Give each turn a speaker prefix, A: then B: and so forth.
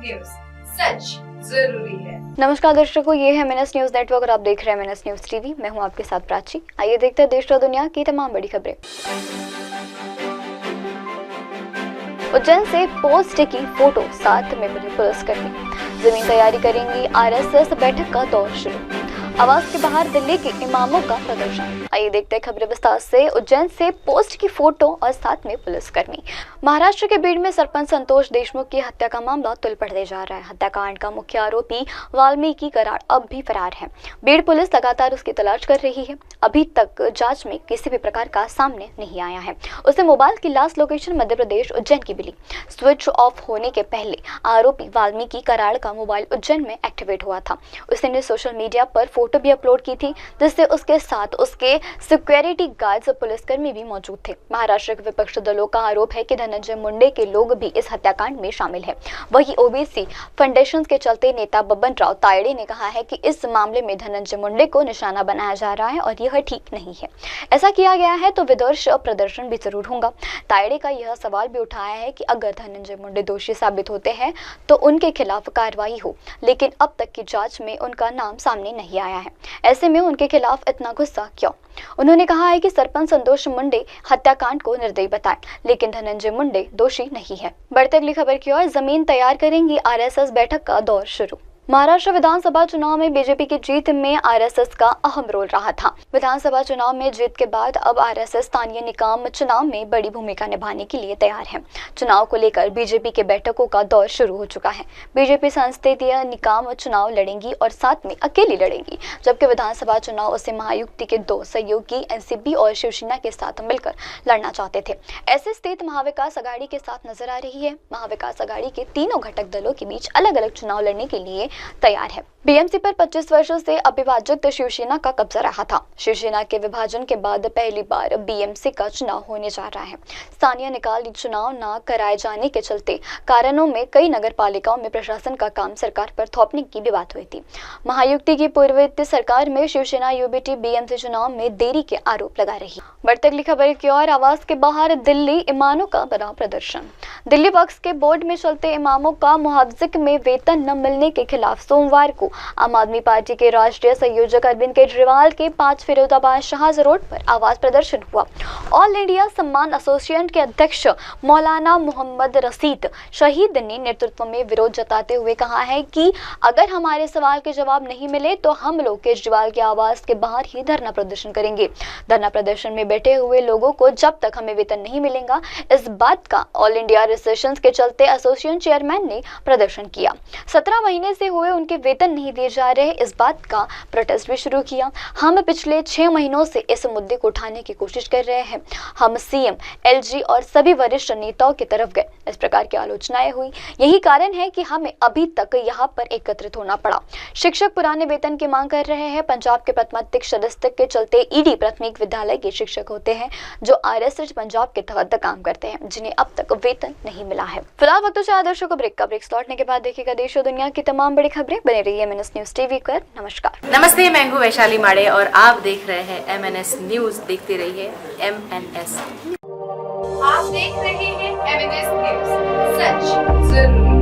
A: News, सच जरूरी है।
B: नमस्कार दर्शकों, ये है MNS न्यूज नेटवर्क और आप देख रहे हैं MNS न्यूज टीवी। मैं हूं आपके साथ प्राची। आइए देखते हैं देश और दुनिया की तमाम बड़ी खबरें। उज्जैन से पोस्ट की फोटो, साथ में मिली पुलिसकर्मी। जमीन तैयारी करेंगी RSS, बैठक का दौर शुरू। आवास के बाहर दिल्ली के इमामों का प्रदर्शन। आइए देखते हैं खबरें विस्तार से। उज्जैन से पोस्ट की फोटो और साथ में पुलिसकर्मी। महाराष्ट्र के बीड़ में सरपंच संतोष देशमुख की हत्या का मामला तुल पड़ने जा रहा है। हत्याकांड का मुख्य आरोपी वाल्मीकि कराड़ अब भी फरार है। बीड़ पुलिस लगातार उसकी तलाश कर रही है। अभी तक जांच में किसी भी प्रकार का सामने नहीं आया है। उसने मोबाइल की लास्ट लोकेशन मध्य प्रदेश उज्जैन की मिली। स्विच ऑफ होने के पहले आरोपी वाल्मीकि कराड़ का मोबाइल उज्जैन में एक्टिवेट हुआ था। उसने सोशल मीडिया पर फोटो भी अपलोड की थी, जिससे उसके साथ उसके सिक्योरिटी गार्ड्स और पुलिसकर्मी भी मौजूद थे। महाराष्ट्र के विपक्षी दलों का आरोप है कि धनंजय मुंडे के लोग भी इस हत्याकांड में शामिल हैं। वहीं ओबीसी फाउंडेशन के चलते नेता बब्बन राव तायड़े ने कहा है कि इस मामले में धनंजय मुंडे को निशाना बनाया जा रहा है और यह ठीक नहीं है। ऐसा किया गया है तो विदर्श प्रदर्शन भी जरूर होगा। तायड़े का यह सवाल भी उठाया है कि अगर धनंजय मुंडे दोषी साबित होते हैं तो उनके खिलाफ कार्रवाई हो, लेकिन अब तक की जांच में उनका नाम सामने नहीं आया है। ऐसे में उनके खिलाफ इतना गुस्सा क्यों? उन्होंने कहा है कि सरपंच संतोष मुंडे हत्याकांड को निर्दयी बताए, लेकिन धनंजय मुंडे दोषी नहीं है। बढ़ते अगली खबर की ओर। जमीन तैयार करेंगी RSS, बैठक का दौर शुरू। महाराष्ट्र विधानसभा चुनाव में बीजेपी की जीत में RSS का अहम रोल रहा था। विधानसभा चुनाव में जीत के बाद अब RSS स्थानीय निकाय चुनाव में बड़ी भूमिका निभाने के लिए तैयार है। चुनाव को लेकर बीजेपी के बैठकों का दौर शुरू हो चुका है। बीजेपी संसदीय निकाय चुनाव लड़ेंगी और साथ में अकेली लड़ेंगी, जबकि विधानसभा चुनाव उसे महायुति के दो सहयोगी NCP और शिवसेना के साथ मिलकर लड़ना चाहते थे। ऐसे स्थिति महाविकास आघाड़ी के साथ नजर आ रही है। महाविकास आघाड़ी के तीनों घटक दलों के बीच अलग अलग चुनाव लड़ने के लिए तैयार है। BMC पर 25 वर्षों से अविभाजित शिवसेना का कब्जा रहा था। शिवसेना के विभाजन के बाद पहली बार BMC का चुनाव होने जा रहा है। स्थानीय निकाय चुनाव न कराए जाने के चलते कारणों में कई नगर पालिकाओं में प्रशासन का काम सरकार पर थोपने की भी बात हुई थी। महायुति की पूर्ववर्ती सरकार में शिवसेना UBT BMC चुनाव में देरी के आरोप लगा रही। बढ़ती अगली खबर की ओर। आवास के बाहर दिल्ली इमामों का बड़ा प्रदर्शन। दिल्ली वक्फ के बोर्ड में चलते इमामों का मुआवजे में वेतन न मिलने के खिलाफ सोमवार को आम आदमी पार्टी के राष्ट्रीय संयोजक अरविंद केजरीवाल के 5 फिरोजाबाद शहाज रोड पर आवाज प्रदर्शन हुआ। ऑल इंडिया सम्मान एसोसिएशन के अध्यक्ष मौलाना मोहम्मद रशीद शहीद ने नेतृत्व में विरोध जताते हुए कहा है कि अगर हमारे सवाल के जवाब नहीं मिले तो हम लोग केजरीवाल के आवास के बाहर ही धरना प्रदर्शन करेंगे। धरना प्रदर्शन में बैठे हुए लोगों को जब तक हमें वेतन नहीं मिलेगा, इस बात का ऑल इंडिया रिसेशंस के चलते एसोसिएशन चेयरमैन ने प्रदर्शन किया। 17 महीने से हुए उनके वेतन नहीं दिए जा रहे, इस बात का प्रोटेस्ट भी शुरू किया। हम पिछले 6 महीनों से इस मुद्दे को उठाने की कोशिश कर रहे हैं। हम CM, LG और सभी वरिष्ठ नेताओं की तरफ गए। इस प्रकार की आलोचनाएं हुई। यही कारण है कि हमें अभी तक यहाँ पर एकत्रित होना पड़ा। शिक्षक पुराने वेतन की मांग कर रहे हैं। पंजाब के प्राथमिक सदस्य के चलते ED प्राथमिक विद्यालय के शिक्षक होते हैं जो RSS पंजाब के तहत काम करते हैं, जिन्हें अब तक वेतन नहीं मिला है। फिलहाल वक्त तो आदर्शों को ब्रेक लौटने के बाद देखिएगा देश और दुनिया की तमाम बड़ी खबरें। बने रहिए MNS न्यूज टीवी पर। नमस्कार।
C: नमस्ते, मैं हूं वैशाली माड़े और आप देख रहे हैं MNS न्यूज। देखते रहिए MNS।
A: आप देख रहे हैं MNS न्यूज, सच जरूरी।